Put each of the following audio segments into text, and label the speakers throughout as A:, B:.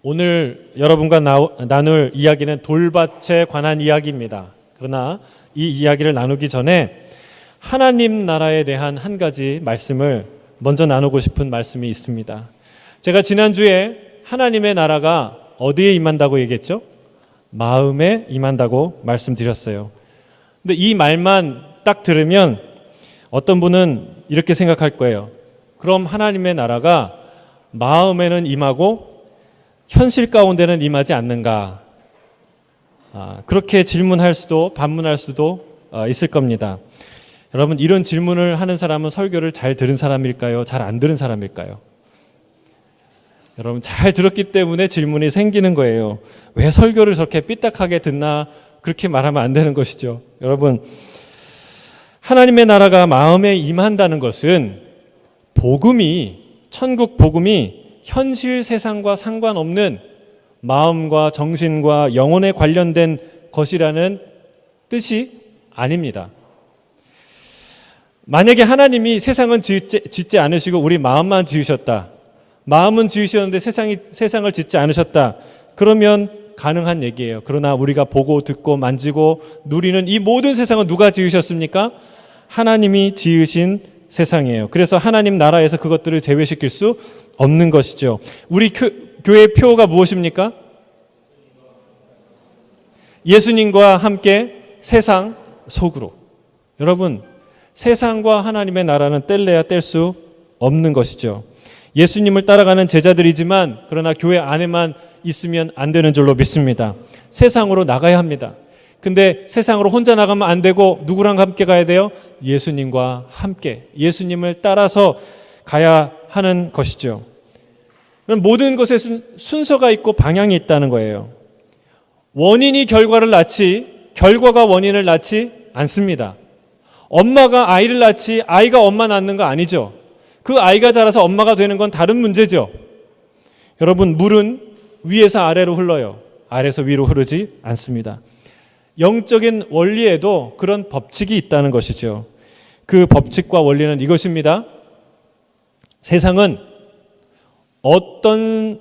A: 오늘 여러분과 나눌 이야기는 돌밭에 관한 이야기입니다. 그러나 이 이야기를 나누기 전에 하나님 나라에 대한 한 가지 말씀을 먼저 나누고 싶은 말씀이 있습니다. 제가 지난주에 하나님의 나라가 어디에 임한다고 얘기했죠? 마음에 임한다고 말씀드렸어요. 근데 이 말만 딱 들으면 어떤 분은 이렇게 생각할 거예요. 그럼 하나님의 나라가 마음에는 임하고 현실 가운데는 임하지 않는가? 그렇게 질문할 수도 반문할 수도 있을 겁니다. 여러분, 이런 질문을 하는 사람은 설교를 잘 들은 사람일까요? 잘 안 들은 사람일까요? 여러분, 잘 들었기 때문에 질문이 생기는 거예요. 왜 설교를 저렇게 삐딱하게 듣나? 그렇게 말하면 안 되는 것이죠. 여러분, 하나님의 나라가 마음에 임한다는 것은 천국 복음이 현실 세상과 상관없는 마음과 정신과 영혼에 관련된 것이라는 뜻이 아닙니다. 만약에 하나님이 세상은 짓지 않으시고 우리 마음만 지으셨다. 마음은 지으셨는데 세상을 짓지 않으셨다. 그러면 가능한 얘기예요. 그러나 우리가 보고 듣고 만지고 누리는 이 모든 세상은 누가 지으셨습니까? 하나님이 지으신 세상이에요. 그래서 하나님 나라에서 그것들을 제외시킬 수 없는 것이죠. 우리 교회의 표가 무엇입니까? 예수님과 함께 세상 속으로. 여러분, 세상과 하나님의 나라는 뗄래야 뗄 수 없는 것이죠. 예수님을 따라가는 제자들이지만 그러나 교회 안에만 있으면 안 되는 줄로 믿습니다. 세상으로 나가야 합니다. 근데 세상으로 혼자 나가면 안 되고 누구랑 함께 가야 돼요? 예수님과 함께, 예수님을 따라서 가야 하는 것이죠. 그럼 모든 것에 순서가 있고 방향이 있다는 거예요. 원인이 결과를 낳지 결과가 원인을 낳지 않습니다. 엄마가 아이를 낳지 아이가 엄마 낳는 거 아니죠. 그 아이가 자라서 엄마가 되는 건 다른 문제죠. 여러분, 물은 위에서 아래로 흘러요. 아래에서 위로 흐르지 않습니다. 영적인 원리에도 그런 법칙이 있다는 것이죠. 그 법칙과 원리는 이것입니다. 세상은 어떤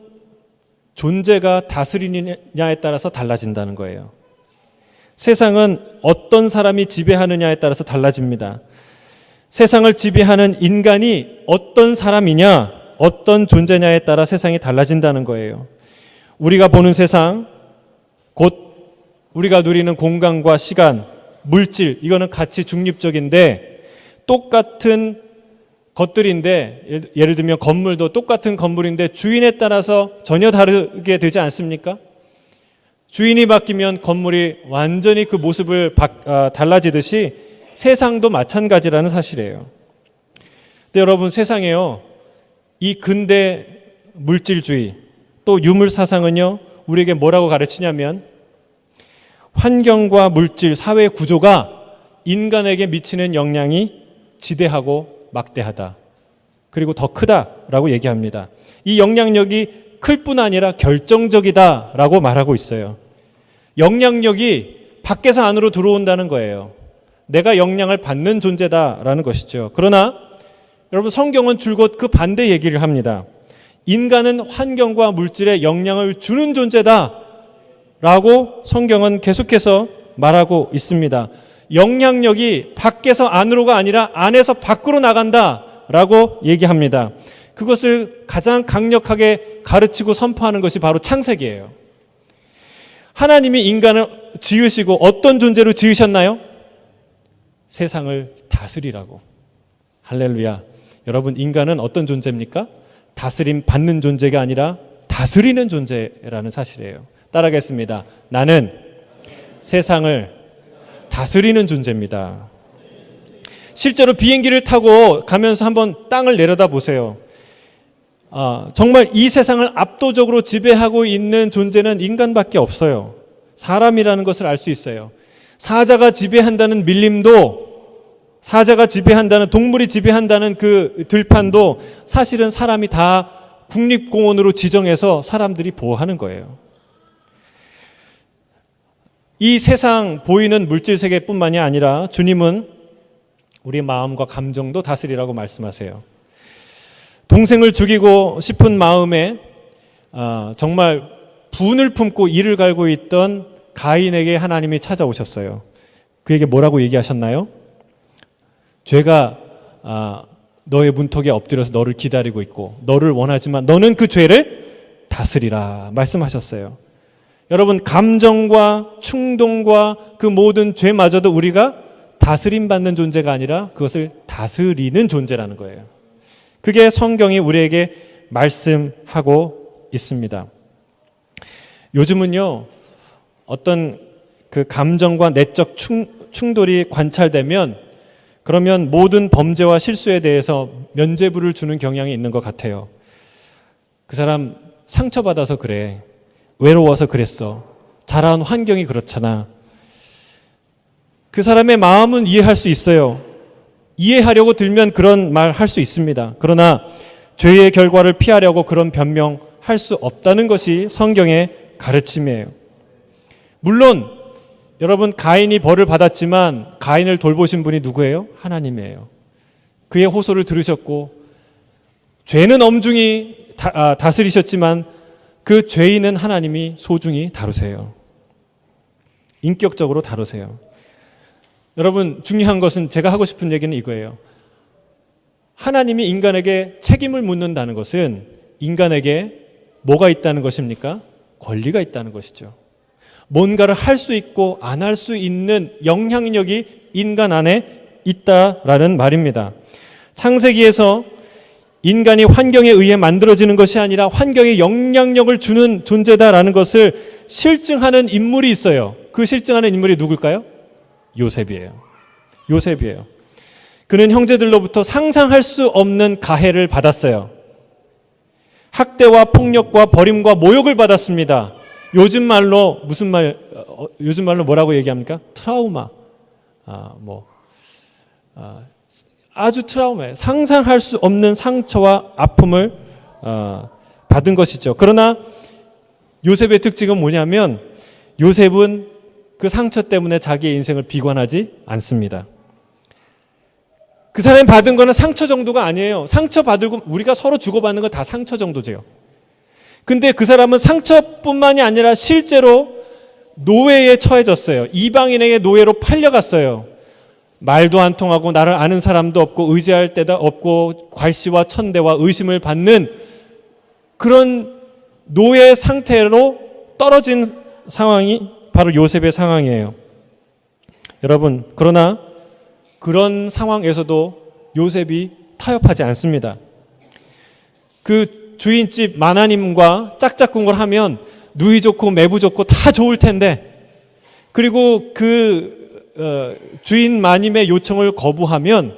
A: 존재가 다스리느냐에 따라서 달라진다는 거예요. 세상은 어떤 사람이 지배하느냐에 따라서 달라집니다. 세상을 지배하는 인간이 어떤 사람이냐, 어떤 존재냐에 따라 세상이 달라진다는 거예요. 우리가 보는 세상, 곧 우리가 누리는 공간과 시간, 물질, 이거는 가치 중립적인데 똑같은 것들인데, 예를 들면 건물도 똑같은 건물인데 주인에 따라서 전혀 다르게 되지 않습니까? 주인이 바뀌면 건물이 완전히 그 모습을 달라지듯이 세상도 마찬가지라는 사실이에요. 근데 여러분, 세상에요, 이 근대 물질주의 또 유물사상은요, 우리에게 뭐라고 가르치냐면 환경과 물질, 사회 구조가 인간에게 미치는 영향이 지대하고 막대하다. 그리고 더 크다라고 얘기합니다. 이 영향력이 클 뿐 아니라 결정적이다라고 말하고 있어요. 영향력이 밖에서 안으로 들어온다는 거예요. 내가 영향을 받는 존재다라는 것이죠. 그러나 여러분, 성경은 줄곧 그 반대 얘기를 합니다. 인간은 환경과 물질에 영향을 주는 존재다라고 성경은 계속해서 말하고 있습니다. 영향력이 밖에서 안으로가 아니라 안에서 밖으로 나간다라고 얘기합니다. 그것을 가장 강력하게 가르치고 선포하는 것이 바로 창세기예요. 하나님이 인간을 지으시고 어떤 존재로 지으셨나요? 세상을 다스리라고. 할렐루야. 여러분, 인간은 어떤 존재입니까? 다스림 받는 존재가 아니라 다스리는 존재라는 사실이에요. 따라하겠습니다. 나는 세상을 다스리는 존재입니다. 실제로 비행기를 타고 가면서 한번 땅을 내려다 보세요. 정말 이 세상을 압도적으로 지배하고 있는 존재는 인간밖에 없어요. 사람이라는 것을 알 수 있어요. 사자가 지배한다는 밀림도, 사자가 지배한다는, 동물이 지배한다는 그 들판도 사실은 사람이 다 국립공원으로 지정해서 사람들이 보호하는 거예요. 이 세상 보이는 물질 세계뿐만이 아니라 주님은 우리 마음과 감정도 다스리라고 말씀하세요. 동생을 죽이고 싶은 마음에 정말 분을 품고 이를 갈고 있던 가인에게 하나님이 찾아오셨어요. 그에게 뭐라고 얘기하셨나요? 죄가 너의 문턱에 엎드려서 너를 기다리고 있고 너를 원하지만 너는 그 죄를 다스리라 말씀하셨어요. 여러분, 감정과 충동과 그 모든 죄마저도 우리가 다스림받는 존재가 아니라 그것을 다스리는 존재라는 거예요. 그게 성경이 우리에게 말씀하고 있습니다. 요즘은요, 어떤 그 감정과 내적 충돌이 관찰되면 그러면 모든 범죄와 실수에 대해서 면죄부를 주는 경향이 있는 것 같아요. 그 사람 상처받아서 그래. 외로워서 그랬어. 자라온 환경이 그렇잖아. 그 사람의 마음은 이해할 수 있어요. 이해하려고 들면 그런 말 할 수 있습니다. 그러나 죄의 결과를 피하려고 그런 변명할 수 없다는 것이 성경의 가르침이에요. 물론 여러분, 가인이 벌을 받았지만 가인을 돌보신 분이 누구예요? 하나님이에요. 그의 호소를 들으셨고 죄는 엄중히 다스리셨지만 그 죄인은 하나님이 소중히 다루세요. 인격적으로 다루세요. 여러분, 중요한 것은 제가 하고 싶은 얘기는 이거예요. 하나님이 인간에게 책임을 묻는다는 것은 인간에게 뭐가 있다는 것입니까? 권리가 있다는 것이죠. 뭔가를 할 수 있고 안 할 수 있는 영향력이 인간 안에 있다라는 말입니다. 창세기에서 인간이 환경에 의해 만들어지는 것이 아니라 환경에 영향력을 주는 존재다라는 것을 실증하는 인물이 있어요. 그 실증하는 인물이 누굴까요? 요셉이에요. 요셉이에요. 그는 형제들로부터 상상할 수 없는 가해를 받았어요. 학대와 폭력과 버림과 모욕을 받았습니다. 요즘 말로 요즘 말로 뭐라고 얘기합니까? 트라우마. 아주 트라우마예요. 상상할 수 없는 상처와 아픔을 받은 것이죠. 그러나 요셉의 특징은 뭐냐면 요셉은 그 상처 때문에 자기의 인생을 비관하지 않습니다. 그 사람이 받은 거는 상처 정도가 아니에요. 상처 받고 우리가 서로 주고받는 건 다 상처 정도죠. 근데 그 사람은 상처뿐만이 아니라 실제로 노예에 처해졌어요. 이방인에게 노예로 팔려갔어요. 말도 안 통하고 나를 아는 사람도 없고 의지할 데도 없고 괄시와 천대와 의심을 받는 그런 노예 상태로 떨어진 상황이 바로 요셉의 상황이에요. 여러분, 그러나 그런 상황에서도 요셉이 타협하지 않습니다. 그 주인집 마나님과 짝짝꿍을 하면 누이 좋고 매부 좋고 다 좋을 텐데, 그리고 그 주인 마님의 요청을 거부하면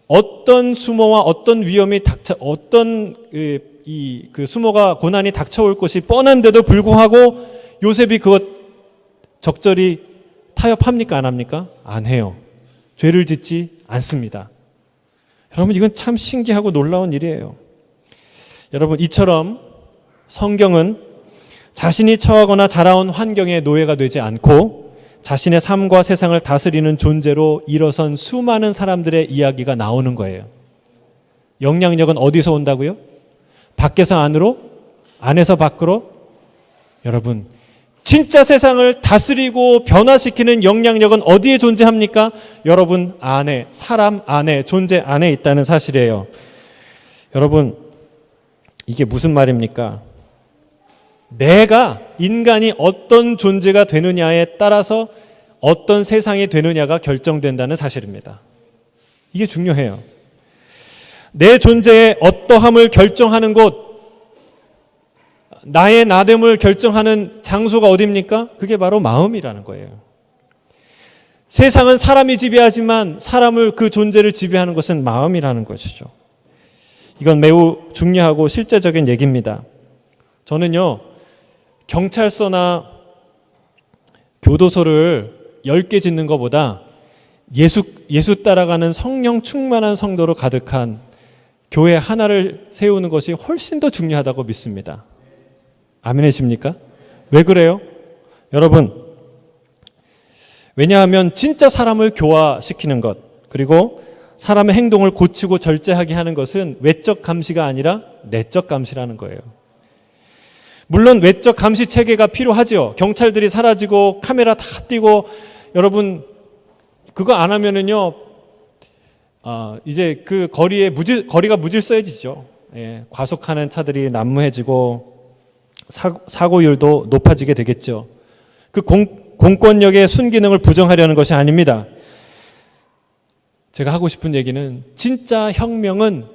A: 어떤 수모와 어떤 위험이 어떤 그 수모가 고난이 닥쳐올 것이 뻔한데도 불구하고 요셉이 그것 적절히 타협합니까? 안 합니까? 안 해요. 죄를 짓지 않습니다. 여러분, 이건 참 신기하고 놀라운 일이에요. 여러분, 이처럼 성경은 자신이 처하거나 자라온 환경의 노예가 되지 않고 자신의 삶과 세상을 다스리는 존재로 일어선 수많은 사람들의 이야기가 나오는 거예요. 영향력은 어디서 온다고요? 밖에서 안으로? 안에서 밖으로? 여러분, 진짜 세상을 다스리고 변화시키는 영향력은 어디에 존재합니까? 여러분 안에, 사람 안에, 존재 안에 있다는 사실이에요. 여러분, 이게 무슨 말입니까? 내가, 인간이 어떤 존재가 되느냐에 따라서 어떤 세상이 되느냐가 결정된다는 사실입니다. 이게 중요해요. 내 존재의 어떠함을 결정하는 곳, 나의 나됨을 결정하는 장소가 어디입니까? 그게 바로 마음이라는 거예요. 세상은 사람이 지배하지만 사람을, 그 존재를 지배하는 것은 마음이라는 것이죠. 이건 매우 중요하고 실제적인 얘기입니다. 저는요, 경찰서나 교도소를 10개 짓는 것보다 예수 따라가는 성령 충만한 성도로 가득한 교회 하나를 세우는 것이 훨씬 더 중요하다고 믿습니다. 아멘이십니까? 왜 그래요? 여러분, 왜냐하면 진짜 사람을 교화시키는 것, 그리고 사람의 행동을 고치고 절제하게 하는 것은 외적 감시가 아니라 내적 감시라는 거예요. 물론 외적 감시 체계가 필요하죠. 경찰들이 사라지고 카메라 다 띄고, 여러분 그거 안 하면은요, 이제 그 거리가 무질서해지죠. 예, 과속하는 차들이 난무해지고 사고율도 높아지게 되겠죠. 그 공권력의 순기능을 부정하려는 것이 아닙니다. 제가 하고 싶은 얘기는 진짜 혁명은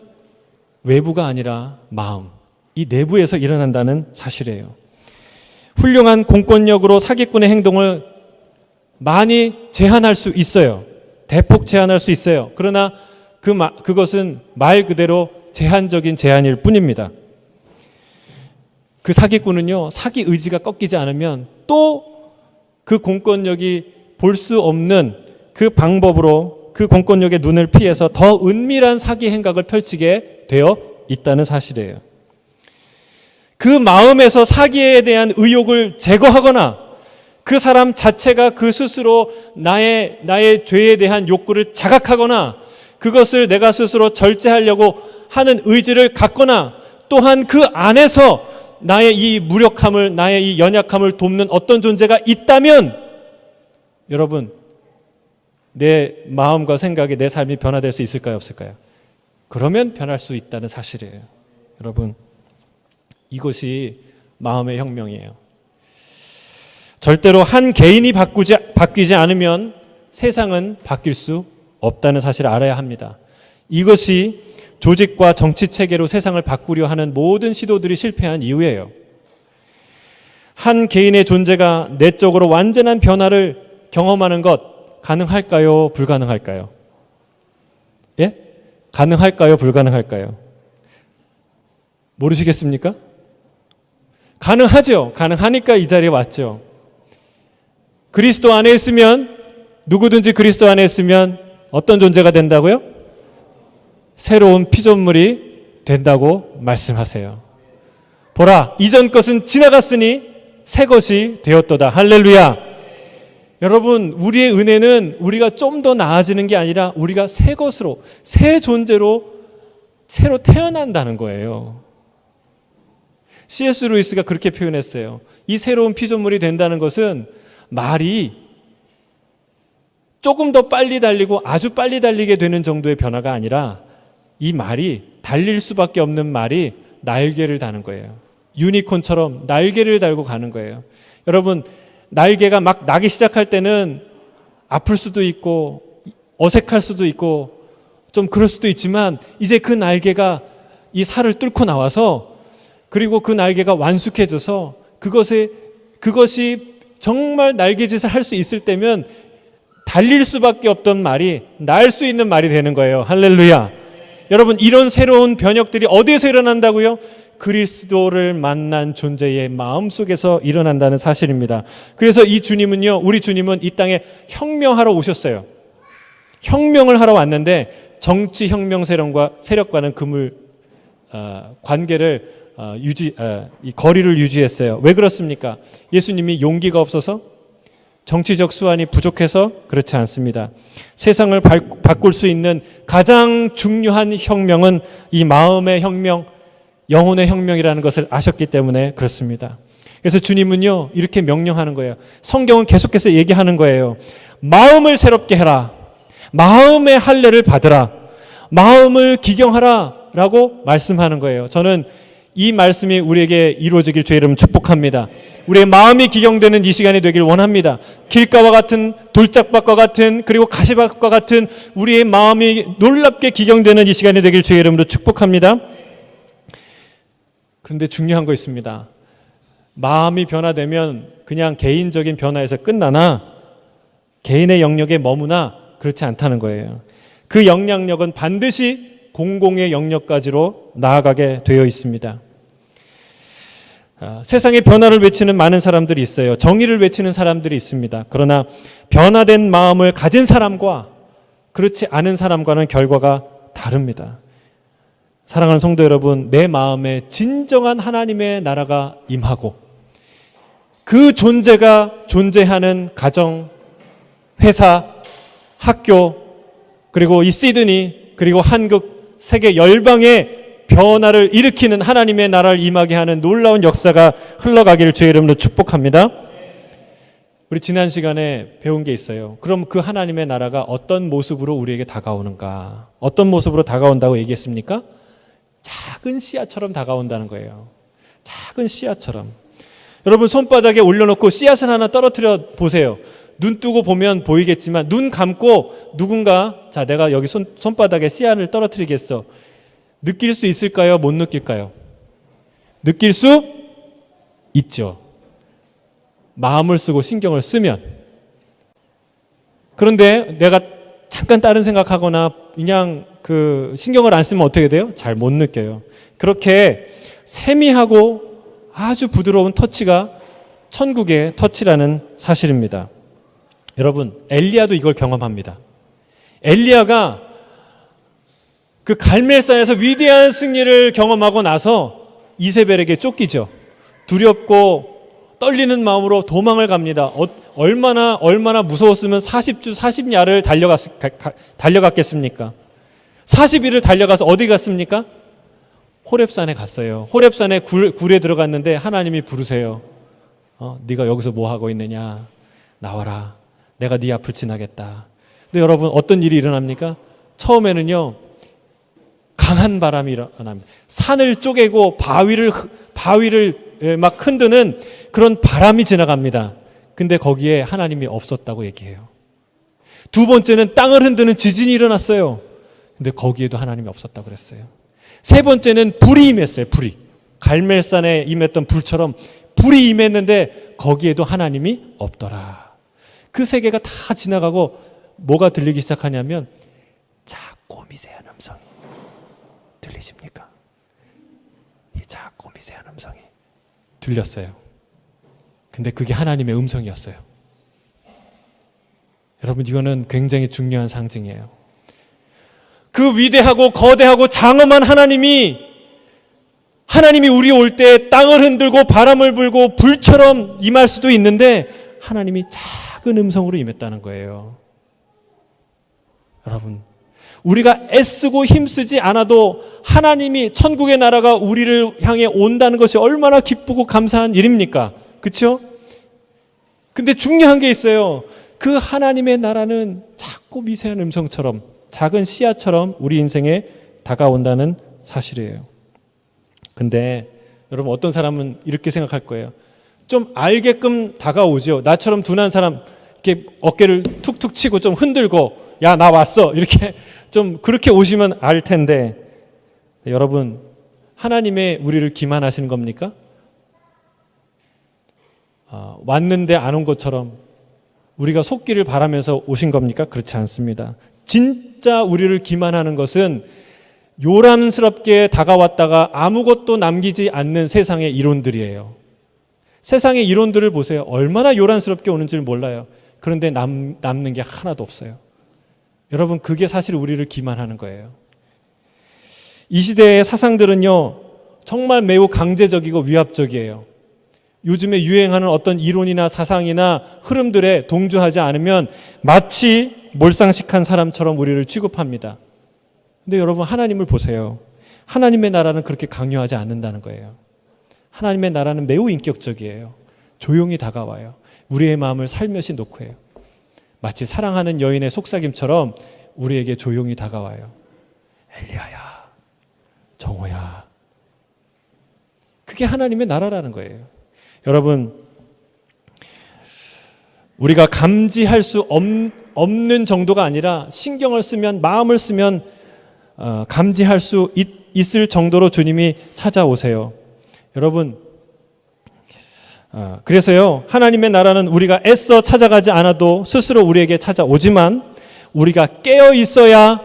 A: 외부가 아니라 마음, 이 내부에서 일어난다는 사실이에요. 훌륭한 공권력으로 사기꾼의 행동을 많이 제한할 수 있어요. 대폭 제한할 수 있어요. 그러나 그것은 말 그대로 제한적인 제한일 뿐입니다. 그 사기꾼은요, 사기 의지가 꺾이지 않으면 또 그 공권력이 볼 수 없는 그 방법으로 그 공권력의 눈을 피해서 더 은밀한 사기 행각을 펼치게 되어 있다는 사실이에요. 그 마음에서 사기에 대한 의욕을 제거하거나 그 사람 자체가 그 스스로 나의 죄에 대한 욕구를 자각하거나 그것을 내가 스스로 절제하려고 하는 의지를 갖거나 또한 그 안에서 나의 이 무력함을, 나의 이 연약함을 돕는 어떤 존재가 있다면 여러분, 내 마음과 생각이, 내 삶이 변화될 수 있을까요, 없을까요? 그러면 변할 수 있다는 사실이에요. 여러분, 이것이 마음의 혁명이에요. 절대로 한 개인이 바뀌지 않으면 세상은 바뀔 수 없다는 사실을 알아야 합니다. 이것이 조직과 정치 체계로 세상을 바꾸려 하는 모든 시도들이 실패한 이유예요. 한 개인의 존재가 내적으로 완전한 변화를 경험하는 것 가능할까요? 불가능할까요? 예? 가능할까요? 불가능할까요? 모르시겠습니까? 가능하죠. 가능하니까 이 자리에 왔죠. 그리스도 안에 있으면, 누구든지 그리스도 안에 있으면 어떤 존재가 된다고요? 새로운 피조물이 된다고 말씀하세요. 보라, 이전 것은 지나갔으니 새 것이 되었도다. 할렐루야. 여러분, 우리의 은혜는 우리가 좀 더 나아지는 게 아니라 우리가 새 것으로, 새 존재로 새로 태어난다는 거예요. C.S. 루이스가 그렇게 표현했어요. 이 새로운 피조물이 된다는 것은 말이 조금 더 빨리 달리고 아주 빨리 달리게 되는 정도의 변화가 아니라 이 말이, 달릴 수밖에 없는 말이 날개를 다는 거예요. 유니콘처럼 날개를 달고 가는 거예요. 여러분, 날개가 막 나기 시작할 때는 아플 수도 있고 어색할 수도 있고 좀 그럴 수도 있지만 이제 그 날개가 이 살을 뚫고 나와서, 그리고 그 날개가 완숙해져서 그것이 정말 날개짓을 할 수 있을 때면 달릴 수밖에 없던 말이 날 수 있는 말이 되는 거예요. 할렐루야. 여러분, 이런 새로운 변혁들이 어디에서 일어난다고요? 그리스도를 만난 존재의 마음속에서 일어난다는 사실입니다. 그래서 이 주님은요, 우리 주님은 이 땅에 혁명하러 오셨어요. 혁명을 하러 왔는데 정치 혁명 세력과는 관계를 이 거리를 유지했어요. 왜 그렇습니까? 예수님이 용기가 없어서? 정치적 수완이 부족해서? 그렇지 않습니다. 세상을 바꿀 수 있는 가장 중요한 혁명은 이 마음의 혁명, 영혼의 혁명이라는 것을 아셨기 때문에 그렇습니다. 그래서 주님은요, 이렇게 명령하는 거예요. 성경은 계속해서 얘기하는 거예요. 마음을 새롭게 해라. 마음의 할례를 받으라. 마음을 기경하라 라고 말씀하는 거예요. 저는 이 말씀이 우리에게 이루어지길 주의 이름 축복합니다. 우리의 마음이 기경되는 이 시간이 되길 원합니다. 길가와 같은, 돌짝밭과 같은, 그리고 가시밭과 같은 우리의 마음이 놀랍게 기경되는 이 시간이 되길 주의 이름으로 축복합니다. 그런데 중요한 거 있습니다. 마음이 변화되면 그냥 개인적인 변화에서 끝나나 개인의 영역에 머무나 그렇지 않다는 거예요. 그 영향력은 반드시 공공의 영역까지로 나아가게 되어 있습니다. 세상에 변화를 외치는 많은 사람들이 있어요. 정의를 외치는 사람들이 있습니다. 그러나 변화된 마음을 가진 사람과 그렇지 않은 사람과는 결과가 다릅니다. 사랑하는 성도 여러분, 내 마음에 진정한 하나님의 나라가 임하고 그 존재가 존재하는 가정, 회사, 학교, 그리고 이 시드니, 그리고 한국, 세계 열방에 변화를 일으키는 하나님의 나라를 임하게 하는 놀라운 역사가 흘러가기를 주의 이름으로 축복합니다. 우리 지난 시간에 배운 게 있어요. 그럼 그 하나님의 나라가 어떤 모습으로 우리에게 다가오는가? 어떤 모습으로 다가온다고 얘기했습니까? 작은 씨앗처럼 다가온다는 거예요. 작은 씨앗처럼. 여러분 손바닥에 올려놓고 씨앗을 하나 떨어뜨려 보세요. 눈 뜨고 보면 보이겠지만 눈 감고 누군가 자 내가 여기 손바닥에 씨앗을 떨어뜨리겠어. 느낄 수 있을까요? 못 느낄까요? 느낄 수 있죠. 마음을 쓰고 신경을 쓰면. 그런데 내가 잠깐 다른 생각하거나 그냥 그 신경을 안 쓰면 어떻게 돼요? 잘 못 느껴요. 그렇게 세미하고 아주 부드러운 터치가 천국의 터치라는 사실입니다. 여러분, 엘리야도 이걸 경험합니다. 엘리야가 그 갈멜산에서 위대한 승리를 경험하고 나서 이세벨에게 쫓기죠. 두렵고 떨리는 마음으로 도망을 갑니다. 얼마나 무서웠으면 40주 40야를 달려갔겠습니까? 40일을 달려가서 어디 갔습니까? 호렙산에 갔어요. 호렙산에 굴에 들어갔는데 하나님이 부르세요. 네가 여기서 뭐 하고 있느냐? 나와라. 내가 네 앞을 지나겠다. 근데 여러분 어떤 일이 일어납니까? 처음에는요. 강한 바람이 일어납니다. 산을 쪼개고 바위를 막 흔드는 그런 바람이 지나갑니다. 근데 거기에 하나님이 없었다고 얘기해요. 두 번째는 땅을 흔드는 지진이 일어났어요. 근데 거기에도 하나님이 없었다고 그랬어요. 세 번째는 불이 임했어요. 불이. 갈멜산에 임했던 불처럼 불이 임했는데 거기에도 하나님이 없더라. 그 세 개가 다 지나가고 뭐가 들리기 시작하냐면 작고 미세한 음성이 들리십니까? 이 작고 미세한 음성이 들렸어요. 근데 그게 하나님의 음성이었어요. 여러분 이거는 굉장히 중요한 상징이에요. 그 위대하고 거대하고 장엄한 하나님이 우리 올 때 땅을 흔들고 바람을 불고 불처럼 임할 수도 있는데 하나님이 작은 음성으로 임했다는 거예요. 여러분 우리가 애쓰고 힘쓰지 않아도 하나님이 천국의 나라가 우리를 향해 온다는 것이 얼마나 기쁘고 감사한 일입니까? 그렇죠? 근데 중요한 게 있어요. 그 하나님의 나라는 작고 미세한 음성처럼 작은 씨앗처럼 우리 인생에 다가온다는 사실이에요. 근데 여러분 어떤 사람은 이렇게 생각할 거예요. 좀 알게끔 다가오죠. 나처럼 둔한 사람 이렇게 어깨를 툭툭 치고 좀 흔들고 야, 나 왔어. 이렇게 좀 그렇게 오시면 알 텐데 여러분 하나님의 우리를 기만하시는 겁니까? 왔는데 안 온 것처럼 우리가 속기를 바라면서 오신 겁니까? 그렇지 않습니다. 진짜 우리를 기만하는 것은 요란스럽게 다가왔다가 아무것도 남기지 않는 세상의 이론들이에요. 세상의 이론들을 보세요. 얼마나 요란스럽게 오는 줄 몰라요. 그런데 남는 게 하나도 없어요. 여러분 그게 사실 우리를 기만하는 거예요. 이 시대의 사상들은요 정말 매우 강제적이고 위압적이에요. 요즘에 유행하는 어떤 이론이나 사상이나 흐름들에 동조하지 않으면 마치 몰상식한 사람처럼 우리를 취급합니다. 근데 여러분 하나님을 보세요. 하나님의 나라는 그렇게 강요하지 않는다는 거예요. 하나님의 나라는 매우 인격적이에요. 조용히 다가와요. 우리의 마음을 살며시 놓고 해요. 마치 사랑하는 여인의 속삭임처럼 우리에게 조용히 다가와요. 엘리야야, 정호야. 그게 하나님의 나라라는 거예요. 여러분, 우리가 감지할 수 없는 정도가 아니라 신경을 쓰면, 마음을 쓰면 감지할 수 있을 정도로 주님이 찾아오세요. 여러분, 그래서요 하나님의 나라는 우리가 애써 찾아가지 않아도 스스로 우리에게 찾아오지만 우리가 깨어 있어야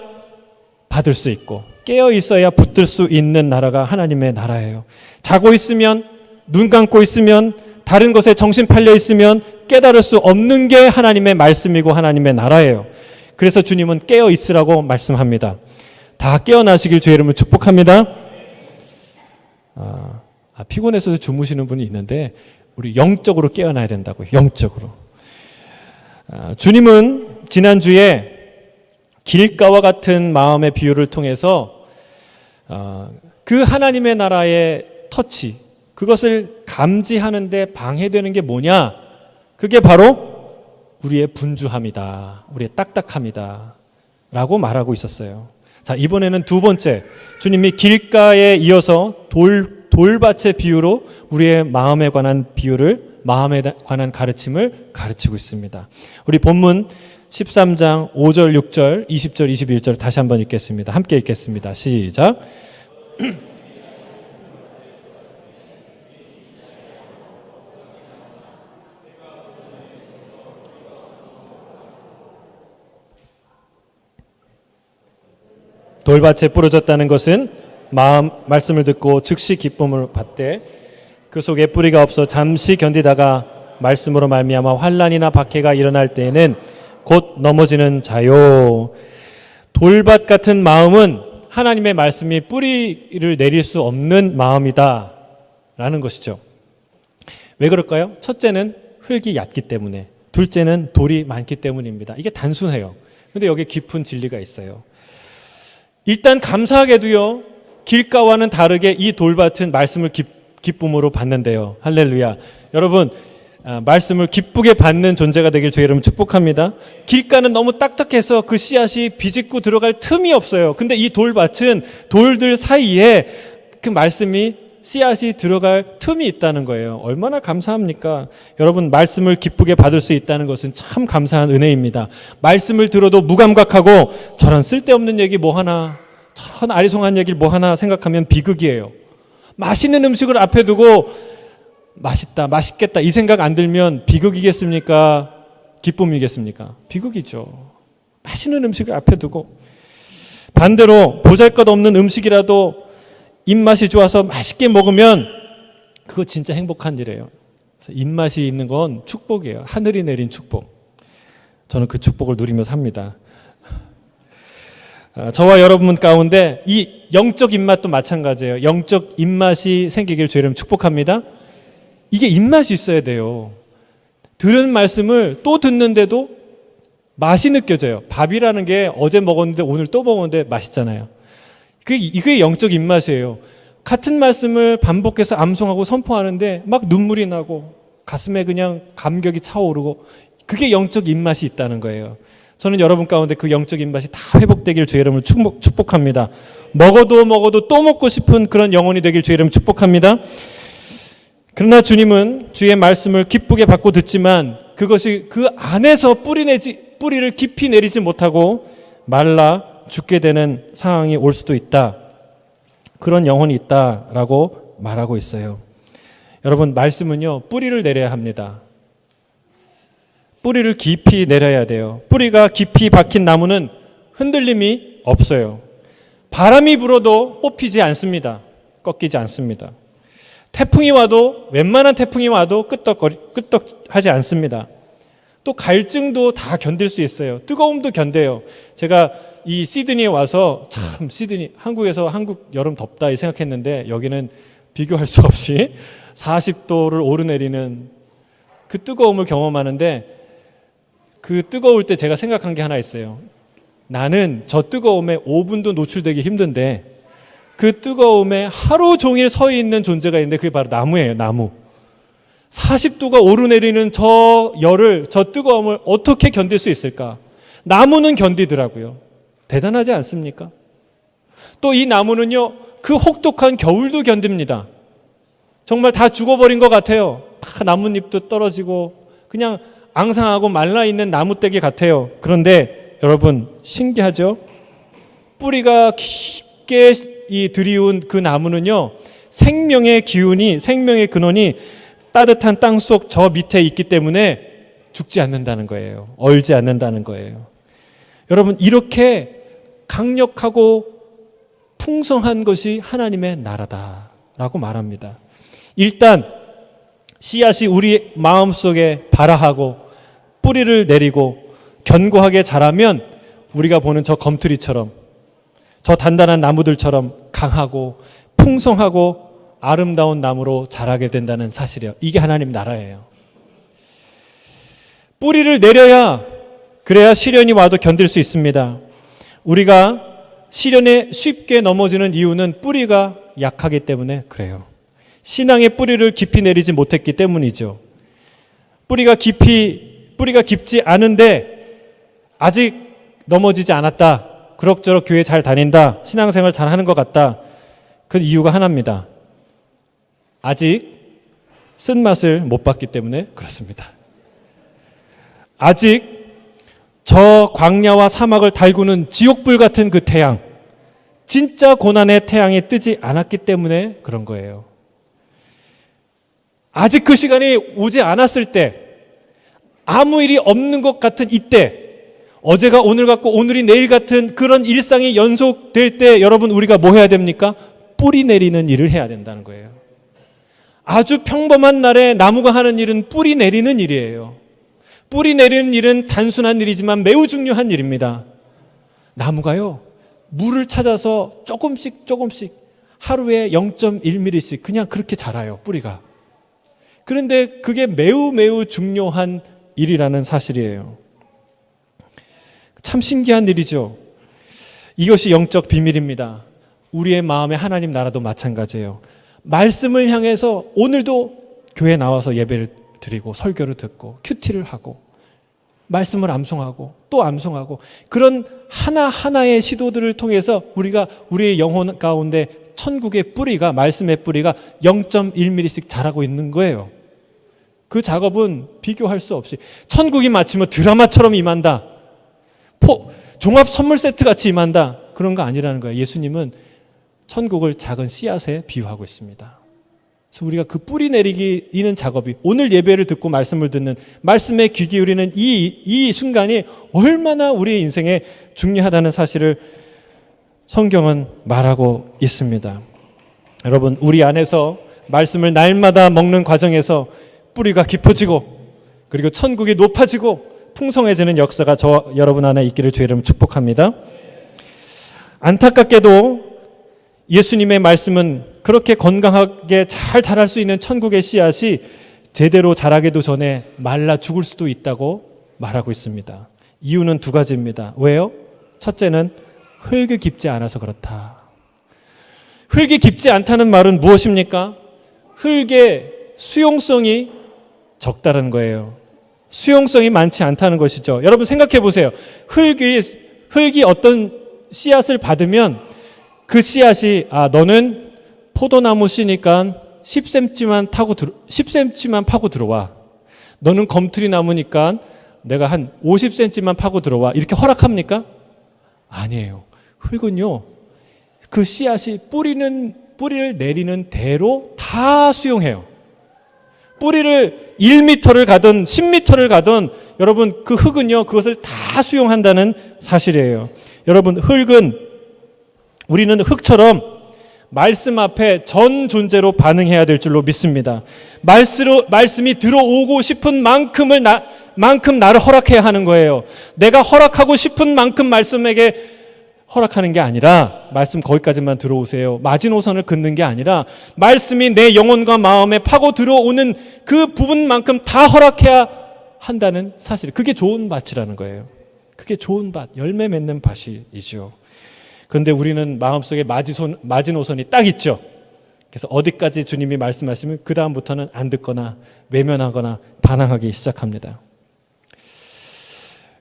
A: 받을 수 있고 깨어 있어야 붙들 수 있는 나라가 하나님의 나라예요. 자고 있으면, 눈 감고 있으면, 다른 것에 정신 팔려 있으면 깨달을 수 없는 게 하나님의 말씀이고 하나님의 나라예요. 그래서 주님은 깨어 있으라고 말씀합니다. 다 깨어나시길 주의 이름으로 축복합니다. 피곤해서 주무시는 분이 있는데 우리 영적으로 깨어나야 된다고요. 영적으로. 주님은 지난주에 길가와 같은 마음의 비유를 통해서 그 하나님의 나라의 터치, 그것을 감지하는데 방해되는 게 뭐냐? 그게 바로 우리의 분주함이다. 우리의 딱딱함이다. 라고 말하고 있었어요. 자, 이번에는 두 번째, 주님이 길가에 이어서 돌밭의 비유로 우리의 마음에 관한 비유를, 마음에 관한 가르침을 가르치고 있습니다. 우리 본문 13장 5절, 6절, 20절, 21절 다시 한번 읽겠습니다. 함께 읽겠습니다. 시작. 돌밭에 부러졌다는 것은 말씀을 듣고 즉시 기쁨을 받되 그 속에 뿌리가 없어 잠시 견디다가 말씀으로 말미암아 환난이나 박해가 일어날 때에는 곧 넘어지는 자요. 돌밭 같은 마음은 하나님의 말씀이 뿌리를 내릴 수 없는 마음이다 라는 것이죠. 왜 그럴까요? 첫째는 흙이 얕기 때문에, 둘째는 돌이 많기 때문입니다. 이게 단순해요. 근데 여기에 깊은 진리가 있어요. 일단 감사하게도요, 길가와는 다르게 이 돌밭은 말씀을 기쁨으로 받는데요. 할렐루야. 여러분, 말씀을 기쁘게 받는 존재가 되길 주의 이름으로 축복합니다. 길가는 너무 딱딱해서 그 씨앗이 비집고 들어갈 틈이 없어요. 근데 이 돌밭은 돌들 사이에 그 말씀이, 씨앗이 들어갈 틈이 있다는 거예요. 얼마나 감사합니까? 여러분, 말씀을 기쁘게 받을 수 있다는 것은 참 감사한 은혜입니다. 말씀을 들어도 무감각하고 저런 쓸데없는 얘기 뭐 하나, 저런 아리송한 얘기를 뭐 하나 생각하면 비극이에요. 맛있는 음식을 앞에 두고 맛있다, 맛있겠다 이 생각 안 들면 비극이겠습니까? 기쁨이겠습니까? 비극이죠. 맛있는 음식을 앞에 두고. 반대로 보잘것없는 음식이라도 입맛이 좋아서 맛있게 먹으면 그거 진짜 행복한 일이에요. 그래서 입맛이 있는 건 축복이에요. 하늘이 내린 축복. 저는 그 축복을 누리며 삽니다. 저와 여러분 가운데 이 영적 입맛도 마찬가지예요. 영적 입맛이 생기길 주의 이름 축복합니다. 이게 입맛이 있어야 돼요. 들은 말씀을 또 듣는데도 맛이 느껴져요. 밥이라는 게 어제 먹었는데 오늘 또 먹었는데 맛있잖아요. 이게 영적 입맛이에요. 같은 말씀을 반복해서 암송하고 선포하는데 막 눈물이 나고 가슴에 그냥 감격이 차오르고, 그게 영적 입맛이 있다는 거예요. 저는 여러분 가운데 그 영적 입맛이 다 회복되길 주의 이름으로 축복합니다. 먹어도 또 먹고 싶은 그런 영혼이 되길 주의 이름으로 축복합니다. 그러나 주님은 주의 말씀을 기쁘게 받고 듣지만 그것이 그 안에서 뿌리를 깊이 내리지 못하고 말라 죽게 되는 상황이 올 수도 있다. 그런 영혼이 있다라고 말하고 있어요. 여러분, 말씀은요, 뿌리를 내려야 합니다. 뿌리를 깊이 내려야 돼요. 뿌리가 깊이 박힌 나무는 흔들림이 없어요. 바람이 불어도 뽑히지 않습니다. 꺾이지 않습니다. 태풍이 와도, 웬만한 태풍이 와도 끄떡하지 않습니다. 또 갈증도 다 견딜 수 있어요. 뜨거움도 견뎌요. 제가 이 시드니에 와서 참 한국에서 한국 여름 덥다 이 생각했는데 여기는 비교할 수 없이 40도를 오르내리는 그 뜨거움을 경험하는데, 그 뜨거울 때 제가 생각한 게 하나 있어요. 나는 저 뜨거움에 5분도 노출되기 힘든데 그 뜨거움에 하루 종일 서 있는 존재가 있는데 그게 바로 나무예요. 나무. 40도가 오르내리는 저 열을, 저 뜨거움을 어떻게 견딜 수 있을까? 나무는 견디더라고요. 대단하지 않습니까? 또 이 나무는요, 그 혹독한 겨울도 견딥니다. 정말 다 죽어버린 것 같아요. 다 나뭇잎도 떨어지고 그냥 앙상하고 말라있는 나무떼기 같아요. 그런데 여러분, 신기하죠? 뿌리가 깊게 들이운 그 나무는요, 생명의 기운이, 생명의 근원이 따뜻한 땅속 저 밑에 있기 때문에 죽지 않는다는 거예요. 얼지 않는다는 거예요. 여러분, 이렇게 강력하고 풍성한 것이 하나님의 나라다라고 말합니다. 일단 씨앗이 우리 마음속에 발아하고 뿌리를 내리고 견고하게 자라면 우리가 보는 저 검투리처럼, 저 단단한 나무들처럼 강하고 풍성하고 아름다운 나무로 자라게 된다는 사실이에요. 이게 하나님 나라예요. 뿌리를 내려야, 그래야 시련이 와도 견딜 수 있습니다. 우리가 시련에 쉽게 넘어지는 이유는 뿌리가 약하기 때문에 그래요. 신앙의 뿌리를 깊이 내리지 못했기 때문이죠. 뿌리가 깊지 않은데 아직 넘어지지 않았다. 그럭저럭 교회 잘 다닌다. 신앙생활 잘 하는 것 같다. 그 이유가 하나입니다. 아직 쓴맛을 못 봤기 때문에 그렇습니다. 아직 저 광야와 사막을 달구는 지옥불 같은 그 태양, 진짜 고난의 태양이 뜨지 않았기 때문에 그런 거예요. 아직 그 시간이 오지 않았을 때, 아무 일이 없는 것 같은 이때, 어제가 오늘 같고 오늘이 내일 같은 그런 일상이 연속될 때 여러분 우리가 뭐 해야 됩니까? 뿌리 내리는 일을 해야 된다는 거예요. 아주 평범한 날에 나무가 하는 일은 뿌리 내리는 일이에요. 뿌리 내리는 일은 단순한 일이지만 매우 중요한 일입니다. 나무가요, 물을 찾아서 조금씩 하루에 0.1mm씩 그냥 그렇게 자라요, 뿌리가. 그런데 그게 매우 중요한 일이라는 사실이에요. 참 신기한 일이죠. 이것이 영적 비밀입니다. 우리의 마음에 하나님 나라도 마찬가지예요. 말씀을 향해서 오늘도 교회 나와서 예배를 드리고 설교를 듣고 큐티를 하고 말씀을 암송하고 또 암송하고 그런 하나하나의 시도들을 통해서 우리가 우리의 영혼 가운데 천국의 뿌리가, 말씀의 뿌리가 0.1mm씩 자라고 있는 거예요. 그 작업은 비교할 수 없이 천국이 마치 뭐 드라마처럼 임한다, 종합 선물 세트 같이 임한다, 그런 거 아니라는 거예요. 예수님은 천국을 작은 씨앗에 비유하고 있습니다. 그래서 우리가 그 뿌리 내리는 작업이, 오늘 예배를 듣고 말씀을 듣는, 말씀에 귀 기울이는 이 순간이 얼마나 우리의 인생에 중요하다는 사실을 성경은 말하고 있습니다. 여러분, 우리 안에서 말씀을 날마다 먹는 과정에서 뿌리가 깊어지고 그리고 천국이 높아지고 풍성해지는 역사가 여러분 안에 있기를 주의 이름으로 축복합니다. 안타깝게도 예수님의 말씀은 그렇게 건강하게 잘 자랄 수 있는 천국의 씨앗이 제대로 자라기도 전에 말라 죽을 수도 있다고 말하고 있습니다. 이유는 두 가지입니다. 왜요? 첫째는 흙이 깊지 않아서 그렇다. 흙이 깊지 않다는 말은 무엇입니까? 흙의 수용성이 적다는 거예요. 수용성이 많지 않다는 것이죠. 여러분 생각해 보세요. 흙이 어떤 씨앗을 받으면 그 씨앗이, 너는 포도나무 씨니까 10cm만 파고 들어와. 너는 검투리 나무니까 내가 한 50cm만 파고 들어와. 이렇게 허락합니까? 아니에요. 흙은요, 그 씨앗이 뿌리를 내리는 대로 다 수용해요. 뿌리를 1m를 가든 10m를 가든 여러분 그 흙은요, 그것을 다 수용한다는 사실이에요. 여러분, 우리는 흙처럼 말씀 앞에 전 존재로 반응해야 될 줄로 믿습니다. 말씀이 들어오고 싶은 만큼 나를 허락해야 하는 거예요. 내가 허락하고 싶은 만큼 말씀에게 허락하는 게 아니라, 말씀 거기까지만 들어오세요, 마지노선을 긋는 게 아니라 말씀이 내 영혼과 마음에 파고 들어오는 그 부분만큼 다 허락해야 한다는 사실, 그게 좋은 밭이라는 거예요. 그게 좋은 밭, 열매 맺는 밭이죠. 그런데 우리는 마음속에 마지노선이 딱 있죠. 그래서 어디까지 주님이 말씀하시면 그 다음부터는 안 듣거나 외면하거나 반항하기 시작합니다.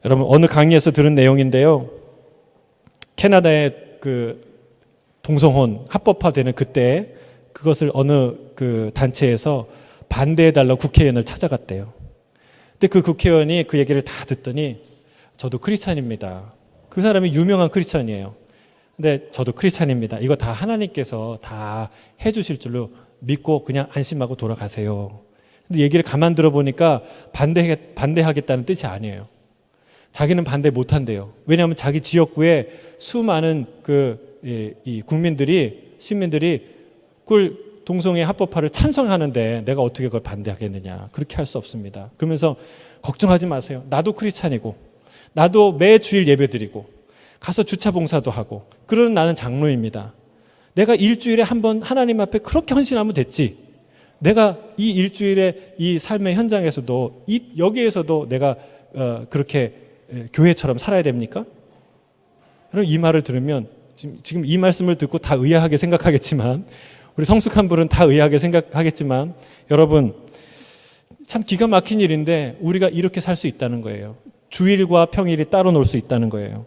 A: 여러분, 어느 강의에서 들은 내용인데요, 캐나다의 그 동성혼 합법화되는 그때 그것을 어느 그 단체에서 반대해달라고 국회의원을 찾아갔대요. 근데 그 국회의원이 그 얘기를 다 듣더니, 저도 크리스찬입니다. 그 사람이 유명한 크리스찬이에요. 근데 저도 크리스찬입니다. 이거 다 하나님께서 다 해주실 줄로 믿고 그냥 안심하고 돌아가세요. 근데 얘기를 가만 들어보니까 반대하겠다는 뜻이 아니에요. 자기는 반대 못한대요. 왜냐하면 자기 지역구에 수많은 이 시민들이 그걸 동성애 합법화를 찬성하는데 내가 어떻게 그걸 반대하겠느냐. 그렇게 할 수 없습니다. 그러면서 걱정하지 마세요. 나도 크리스찬이고 나도 매 주일 예배드리고 가서 주차 봉사도 하고 그러는 나는 장로입니다. 내가 일주일에 한 번 하나님 앞에 그렇게 헌신하면 됐지. 내가 이 일주일의 이 삶의 현장에서도 여기에서도 내가 그렇게 교회처럼 살아야 됩니까? 그럼 이 말을 들으면 지금 이 말씀을 듣고 다 의아하게 생각하겠지만, 우리 성숙한 분은 다 의아하게 생각하겠지만, 여러분 참 기가 막힌 일인데 우리가 이렇게 살 수 있다는 거예요. 주일과 평일이 따로 놀 수 있다는 거예요.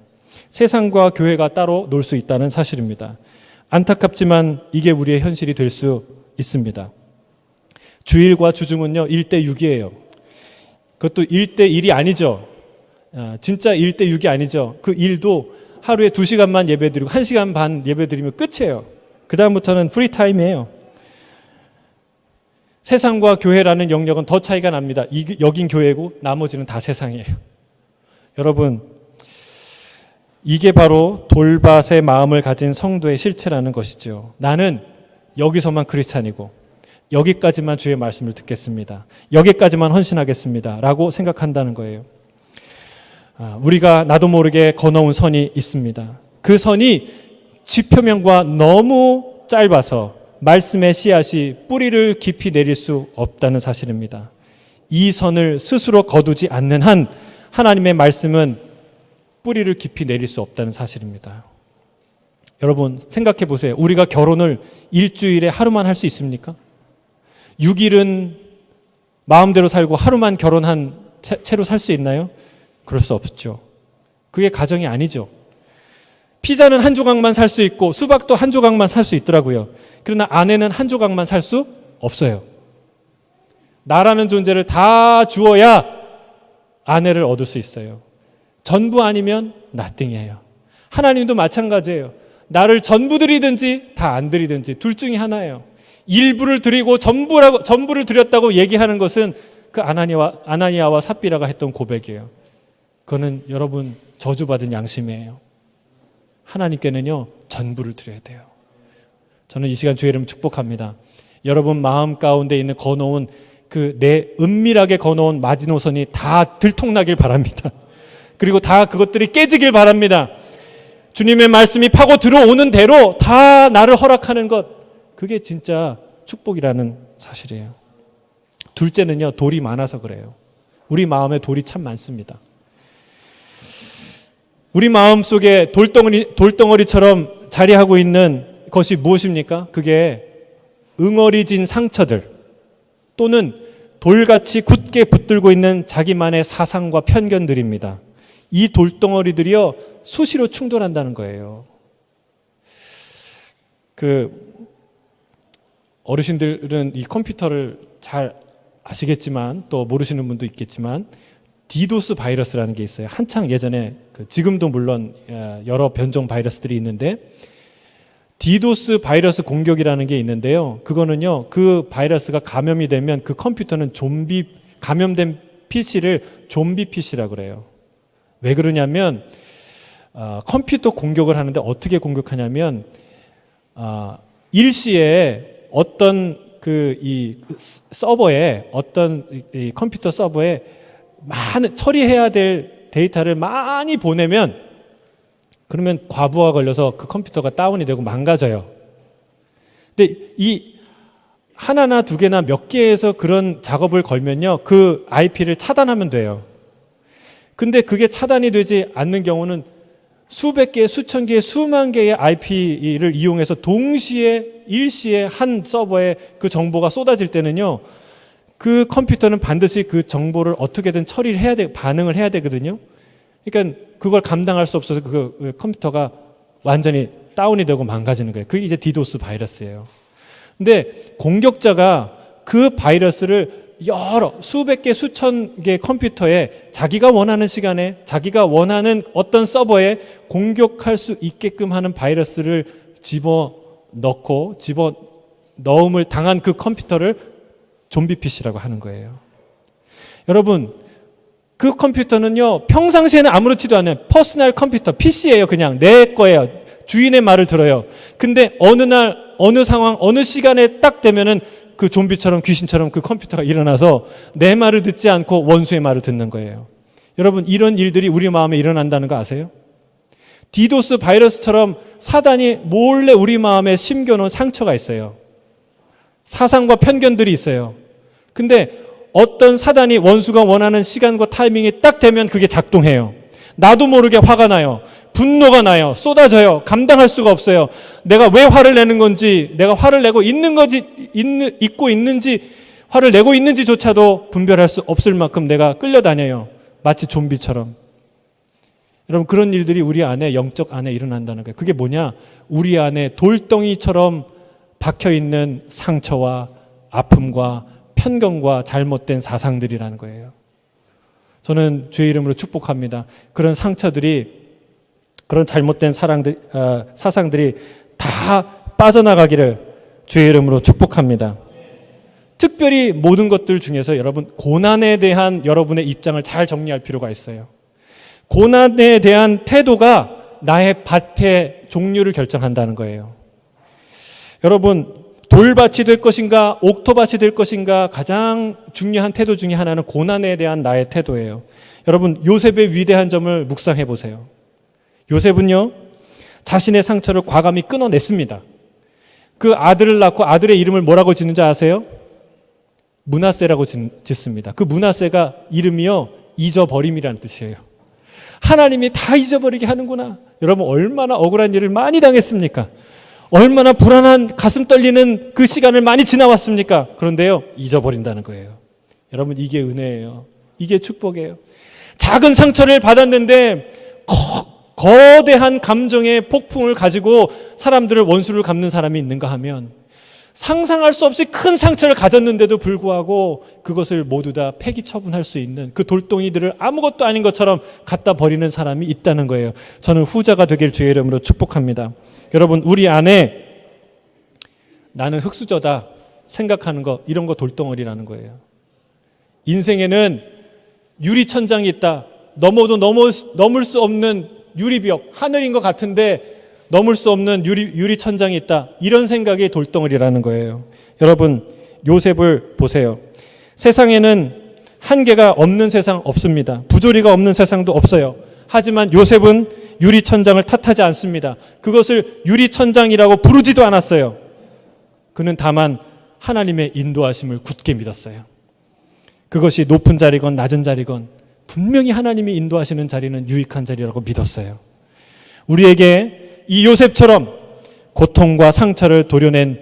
A: 세상과 교회가 따로 놀 수 있다는 사실입니다. 안타깝지만 이게 우리의 현실이 될 수 있습니다. 주일과 주중은요 1대6이에요. 그것도 1대1이 아니죠. 진짜 1대6이 아니죠. 그 일도 하루에 2시간만 예배드리고 1시간 반 예배드리면 끝이에요. 그 다음부터는 프리타임이에요. 세상과 교회라는 영역은 더 차이가 납니다. 여긴 교회고 나머지는 다 세상이에요. 여러분, 이게 바로 돌밭의 마음을 가진 성도의 실체라는 것이죠. 나는 여기서만 크리스찬이고 여기까지만 주의 말씀을 듣겠습니다. 여기까지만 헌신하겠습니다. 라고 생각한다는 거예요. 우리가 나도 모르게 거놓은 선이 있습니다. 그 선이 지표면과 너무 짧아서 말씀의 씨앗이 뿌리를 깊이 내릴 수 없다는 사실입니다. 이 선을 스스로 거두지 않는 한 하나님의 말씀은 뿌리를 깊이 내릴 수 없다는 사실입니다. 여러분 생각해 보세요. 우리가 결혼을 일주일에 하루만 할 수 있습니까? 6일은 마음대로 살고 하루만 결혼한 채로 살 수 있나요? 그럴 수 없죠. 그게 가정이 아니죠. 피자는 한 조각만 살 수 있고 수박도 한 조각만 살 수 있더라고요. 그러나 아내는 한 조각만 살 수 없어요. 나라는 존재를 다 주어야 아내를 얻을 수 있어요. 전부 아니면 nothing이에요. 하나님도 마찬가지예요. 나를 전부 드리든지 다 안 드리든지 둘 중에 하나예요. 일부를 드리고 전부를 드렸다고 얘기하는 것은 그 아나니아와 삽비라가 했던 고백이에요. 그거는 여러분 저주받은 양심이에요. 하나님께는요 전부를 드려야 돼요. 저는 이 시간 주의 이름 축복합니다. 여러분 마음 가운데 있는 거놓은 그 내 은밀하게 거놓은 마지노선이 다 들통나길 바랍니다. 그리고 다 그것들이 깨지길 바랍니다. 주님의 말씀이 파고 들어오는 대로 다 나를 허락하는 것, 그게 진짜 축복이라는 사실이에요. 둘째는요 돌이 많아서 그래요. 우리 마음에 돌이 참 많습니다. 우리 마음 속에 돌덩어리처럼 자리하고 있는 것이 무엇입니까? 그게 응어리진 상처들 또는 돌같이 굳게 붙들고 있는 자기만의 사상과 편견들입니다. 이 돌덩어리들이요 수시로 충돌한다는 거예요. 어르신들은 이 컴퓨터를 잘 아시겠지만 또 모르시는 분도 있겠지만 디도스 바이러스라는 게 있어요. 한창 예전에 지금도 물론 여러 변종 바이러스들이 있는데 디도스 바이러스 공격이라는 게 있는데요. 그거는요 그 바이러스가 감염이 되면 그 컴퓨터는 감염된 PC를 좀비 PC라고 그래요. 왜 그러냐면 컴퓨터 공격을 하는데 어떻게 공격하냐면 일시에 어떤 이 서버에 어떤 이 컴퓨터 서버에 많은 처리해야 될 데이터를 많이 보내면 그러면 과부하 걸려서 그 컴퓨터가 다운이 되고 망가져요. 근데 이 하나나 두 개나 몇 개에서 그런 작업을 걸면요 그 IP를 차단하면 돼요. 근데 그게 차단이 되지 않는 경우는 수백 개, 수천 개, 수만 개의 IP를 이용해서 동시에 일시에 한 서버에 그 정보가 쏟아질 때는요 그 컴퓨터는 반드시 그 정보를 어떻게든 처리를 해야 돼, 반응을 해야 되거든요. 그러니까 그걸 감당할 수 없어서 그 컴퓨터가 완전히 다운이 되고 망가지는 거예요. 그게 이제 디도스 바이러스예요. 근데 공격자가 그 바이러스를 여러 수백 개, 수천 개 컴퓨터에 자기가 원하는 시간에 자기가 원하는 어떤 서버에 공격할 수 있게끔 하는 바이러스를 집어넣음을 당한 그 컴퓨터를 좀비 PC라고 하는 거예요. 여러분 그 컴퓨터는요 평상시에는 아무렇지도 않아요. 퍼스널 컴퓨터 PC예요. 그냥 내 거예요. 주인의 말을 들어요. 근데 어느 날 어느 상황 어느 시간에 딱 되면은 그 좀비처럼 귀신처럼 그 컴퓨터가 일어나서 내 말을 듣지 않고 원수의 말을 듣는 거예요. 여러분 이런 일들이 우리 마음에 일어난다는 거 아세요? 디도스 바이러스처럼 사단이 몰래 우리 마음에 심겨놓은 상처가 있어요. 사상과 편견들이 있어요. 근데 어떤 사단이 원수가 원하는 시간과 타이밍이 딱 되면 그게 작동해요. 나도 모르게 화가 나요. 분노가 나요. 쏟아져요. 감당할 수가 없어요. 내가 왜 화를 내는 건지, 내가 화를 내고 있고 있는지, 화를 내고 있는지조차도 분별할 수 없을 만큼 내가 끌려다녀요. 마치 좀비처럼. 여러분, 그런 일들이 우리 안에, 영적 안에 일어난다는 거예요. 그게 뭐냐? 우리 안에 돌덩이처럼 박혀있는 상처와 아픔과 편견과 잘못된 사상들이라는 거예요. 저는 주의 이름으로 축복합니다. 그런 상처들이, 그런 잘못된 사상들이 다 빠져나가기를 주의 이름으로 축복합니다. 특별히 모든 것들 중에서 여러분, 고난에 대한 여러분의 입장을 잘 정리할 필요가 있어요. 고난에 대한 태도가 나의 밭의 종류를 결정한다는 거예요. 여러분, 돌밭이 될 것인가 옥토밭이 될 것인가 가장 중요한 태도 중에 하나는 고난에 대한 나의 태도예요. 여러분, 요셉의 위대한 점을 묵상해 보세요. 요셉은요, 자신의 상처를 과감히 끊어냈습니다. 그 아들을 낳고 아들의 이름을 뭐라고 짓는지 아세요? 므낫세라고 짓습니다. 그 므낫세가 이름이요, 잊어버림이라는 뜻이에요. 하나님이 다 잊어버리게 하는구나. 여러분, 얼마나 억울한 일을 많이 당했습니까? 얼마나 불안한 가슴 떨리는 그 시간을 많이 지나왔습니까? 그런데요, 잊어버린다는 거예요. 여러분, 이게 은혜예요. 이게 축복이에요. 작은 상처를 받았는데 거대한 감정의 폭풍을 가지고 사람들을 원수를 갚는 사람이 있는가 하면, 상상할 수 없이 큰 상처를 가졌는데도 불구하고 그것을 모두 다 폐기 처분할 수 있는 그 돌덩이들을 아무것도 아닌 것처럼 갖다 버리는 사람이 있다는 거예요. 저는 후자가 되길 주의 이름으로 축복합니다. 여러분, 우리 안에 나는 흙수저다 생각하는 거, 이런 거 돌덩어리라는 거예요. 인생에는 유리천장이 있다. 넘어도 넘을 수 없는 유리벽, 하늘인 것 같은데 넘을 수 없는 유리천장이 있다. 이런 생각이 돌덩어리라는 거예요. 여러분, 요셉을 보세요. 세상에는 한계가 없는 세상 없습니다. 부조리가 없는 세상도 없어요. 하지만 요셉은 유리천장을 탓하지 않습니다. 그것을 유리천장이라고 부르지도 않았어요. 그는 다만 하나님의 인도하심을 굳게 믿었어요. 그것이 높은 자리건 낮은 자리건 분명히 하나님이 인도하시는 자리는 유익한 자리라고 믿었어요. 우리에게 이 요셉처럼 고통과 상처를 도려낸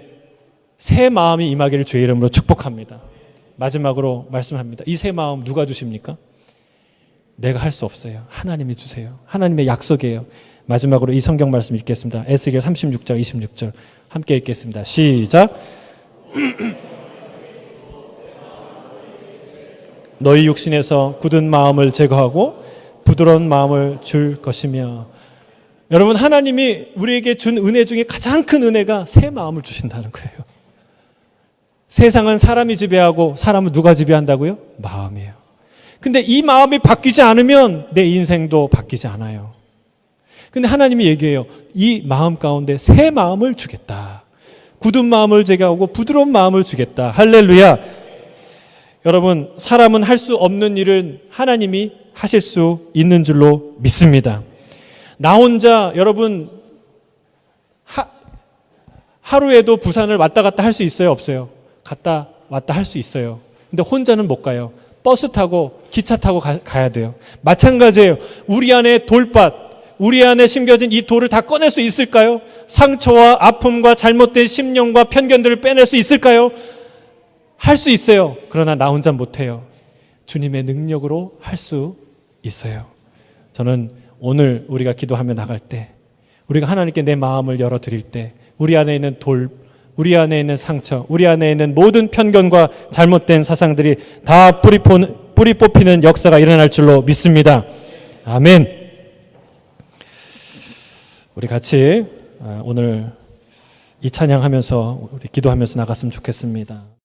A: 새 마음이 임하기를 주의 이름으로 축복합니다. 마지막으로 말씀합니다. 이 새 마음 누가 주십니까? 내가 할 수 없어요. 하나님이 주세요. 하나님의 약속이에요. 마지막으로 이 성경 말씀 읽겠습니다. 에스겔 36장 26절 함께 읽겠습니다. 시작. 너희 육신에서 굳은 마음을 제거하고 부드러운 마음을 줄 것이며. 여러분, 하나님이 우리에게 준 은혜 중에 가장 큰 은혜가 새 마음을 주신다는 거예요. 세상은 사람이 지배하고 사람은 누가 지배한다고요? 마음이에요. 근데 이 마음이 바뀌지 않으면 내 인생도 바뀌지 않아요. 근데 하나님이 얘기해요. 이 마음 가운데 새 마음을 주겠다. 굳은 마음을 제거하고 부드러운 마음을 주겠다. 할렐루야. 여러분, 사람은 할 수 없는 일은 하나님이 하실 수 있는 줄로 믿습니다. 나 혼자, 여러분, 하루에도 부산을 왔다 갔다 할 수 있어요? 없어요? 갔다 왔다 할 수 있어요. 근데 혼자는 못 가요. 버스 타고 기차 타고 가야 돼요. 마찬가지예요. 우리 안에 돌밭, 우리 안에 심겨진 이 돌을 다 꺼낼 수 있을까요? 상처와 아픔과 잘못된 심령과 편견들을 빼낼 수 있을까요? 할 수 있어요. 그러나 나 혼자 못해요. 주님의 능력으로 할 수 있어요. 저는 오늘 우리가 기도하며 나갈 때, 우리가 하나님께 내 마음을 열어드릴 때, 우리 안에 있는 돌, 우리 안에 있는 상처, 우리 안에 있는 모든 편견과 잘못된 사상들이 다 뿌리 뽑히는 역사가 일어날 줄로 믿습니다. 아멘. 우리 같이 오늘 이 찬양하면서, 우리 기도하면서 나갔으면 좋겠습니다.